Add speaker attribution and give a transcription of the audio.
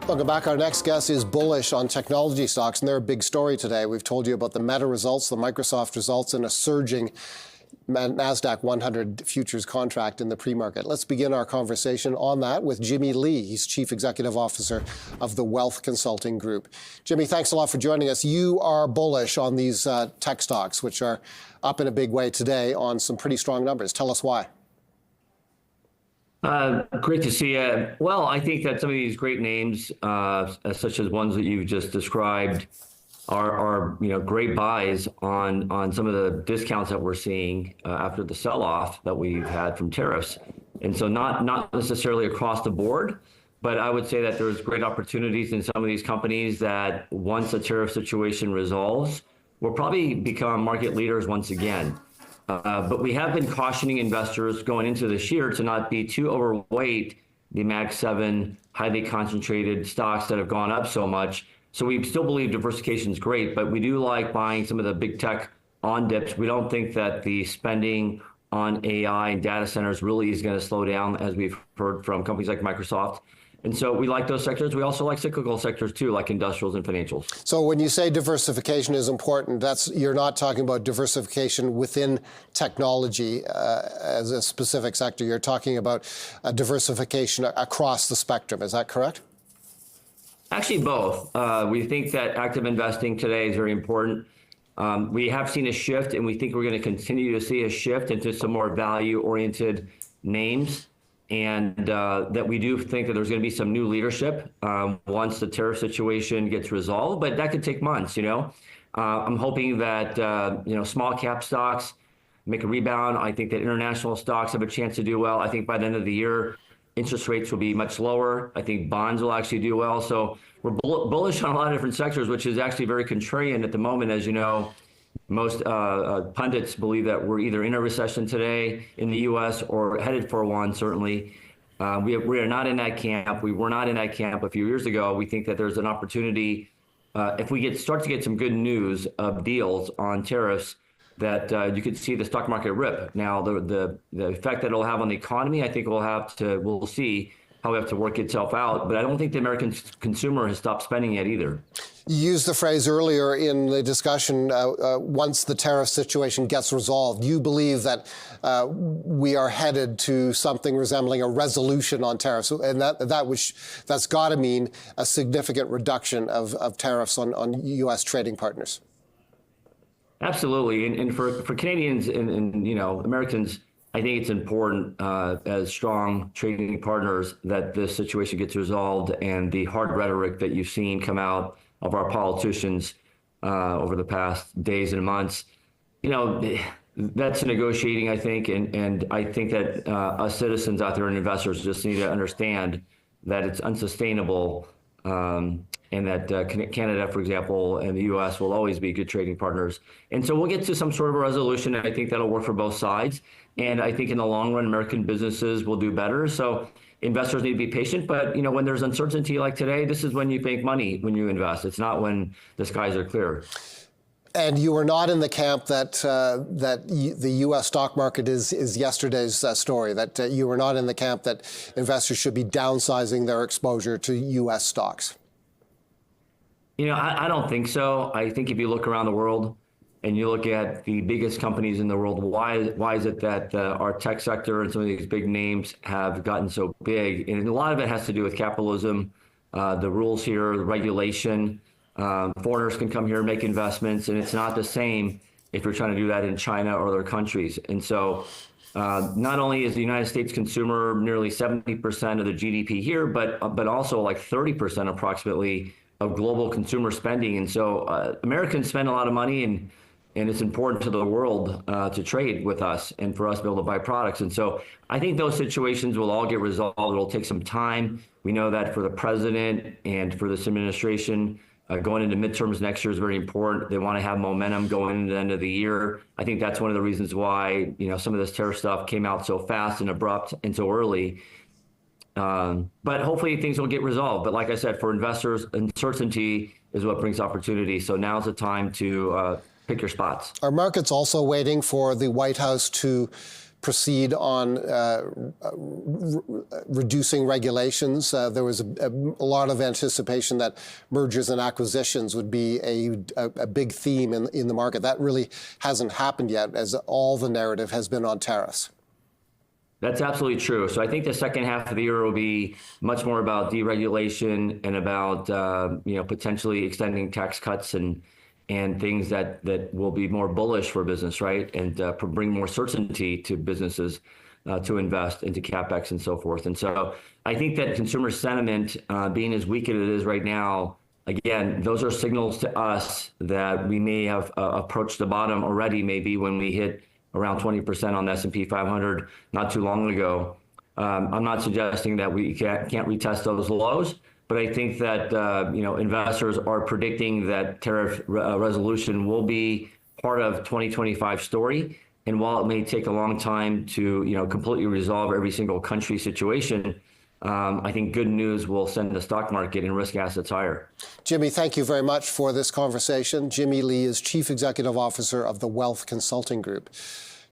Speaker 1: Welcome back. Our next guest is bullish on technology stocks, and they're a big story today. We've told you about the Meta results, the Microsoft results, and a surging NASDAQ 100 futures contract in the pre-market. Let's begin our conversation on that with Jimmy Lee. He's Chief Executive Officer of the Wealth Consulting Group. Jimmy, thanks a lot for joining us. You are bullish on these tech stocks, which are up in a big way today on some pretty strong numbers. Tell us why.
Speaker 2: Great to see you. Well, I think that some of these great names, such as ones that you've just described, are great buys on some of the discounts that we're seeing after the sell-off that we've had from tariffs. And so not necessarily across the board, but I would say that there's great opportunities in some of these companies that once the tariff situation resolves, will probably become market leaders once again. But we have been cautioning investors going into this year to not be too overweight the Mag 7 highly concentrated stocks that have gone up so much. So we still believe diversification is great, but we do like buying some of the big tech on dips. We don't think that the spending on AI and data centers really is going to slow down, as we've heard from companies like Microsoft. And so we like those sectors. We also like cyclical sectors too, like industrials and financials. So
Speaker 1: when you say diversification is important, you're not talking about diversification within technology as a specific sector. You're talking about diversification across the spectrum. Is that correct?
Speaker 2: Actually, both. We think that active investing today is very important. We have seen a shift, and we think we're going to continue to see a shift into some more value-oriented names. And that we do think that there's going to be some new leadership once the tariff situation gets resolved, but that could take months. I'm hoping that small cap stocks make a rebound. I think that international stocks have a chance to do well. I think by the end of the year, interest rates will be much lower. I think bonds will actually do well. So we're bullish on a lot of different sectors, which is actually very contrarian at the moment. As you know, most pundits believe that we're either in a recession today in the U.S. or headed for one, certainly. We are not in that camp. We were not in that camp a few years ago. We think that there's an opportunity, if we start to get some good news of deals on tariffs, that you could see the stock market rip. Now, the effect that it'll have on the economy, I think we'll see how we have to work itself out. But I don't think the American consumer has stopped spending yet either.
Speaker 1: You used the phrase earlier in the discussion, once the tariff situation gets resolved. You believe that we are headed to something resembling a resolution on tariffs, and that's got to mean a significant reduction of tariffs on U.S. trading partners.
Speaker 2: Absolutely, and for Canadians and Americans, I think it's important as strong trading partners that this situation gets resolved, and the hard rhetoric that you've seen come out of our politicians over the past days and months, that's negotiating, I think, and I think that us citizens out there and investors just need to understand that it's unsustainable, and that Canada, for example, and the U.S. will always be good trading partners. And so we'll get to some sort of a resolution, and I think that'll work for both sides. And I think in the long run, American businesses will do better. So investors need to be patient, but when there's uncertainty like today, this is when you make money when you invest. It's not when the skies are clear.
Speaker 1: And you are not in the camp that the U.S. stock market is yesterday's story, that you are not in the camp that investors should be downsizing their exposure to U.S. stocks.
Speaker 2: I don't think so. I think if you look around the world and you look at the biggest companies in the world, why is it that our tech sector and some of these big names have gotten so big? And a lot of it has to do with capitalism, the rules here, the regulation. Foreigners can come here and make investments, and it's not the same if you're trying to do that in China or other countries. And so not only is the United States consumer nearly 70% of the GDP here, but also like 30% approximately of global consumer spending. And so Americans spend a lot of money, and it's important to the world to trade with us and for us to be able to buy products. And so I think those situations will all get resolved. It'll take some time. We know that for the president and for this administration, going into midterms next year is very important. They want to have momentum going into the end of the year. I think that's one of the reasons why some of this tariff stuff came out so fast and abrupt and so early. But hopefully things will get resolved. But like I said, for investors, uncertainty is what brings opportunity. So now's the time to pick your spots.
Speaker 1: Are markets also waiting for the White House to proceed on reducing regulations. There was a lot of anticipation that mergers and acquisitions would be a big theme in the market. That really hasn't happened yet, as all the narrative has been on tariffs.
Speaker 2: That's absolutely true. So I think the second half of the year will be much more about deregulation and about potentially extending tax cuts and things that will be more bullish for business, right? And bring more certainty to businesses to invest into CapEx and so forth. And so I think that consumer sentiment being as weak as it is right now, again, those are signals to us that we may have approached the bottom already, maybe when we hit around 20% on the S&P 500 not too long ago. I'm not suggesting that we can't retest those lows, but I think that investors are predicting that tariff resolution will be part of 2025 story. And while it may take a long time to completely resolve every single country situation, I think good news will send the stock market and risk assets higher.
Speaker 1: Jimmy, thank you very much for this conversation. Jimmy Lee is Chief Executive Officer of the Wealth Consulting Group.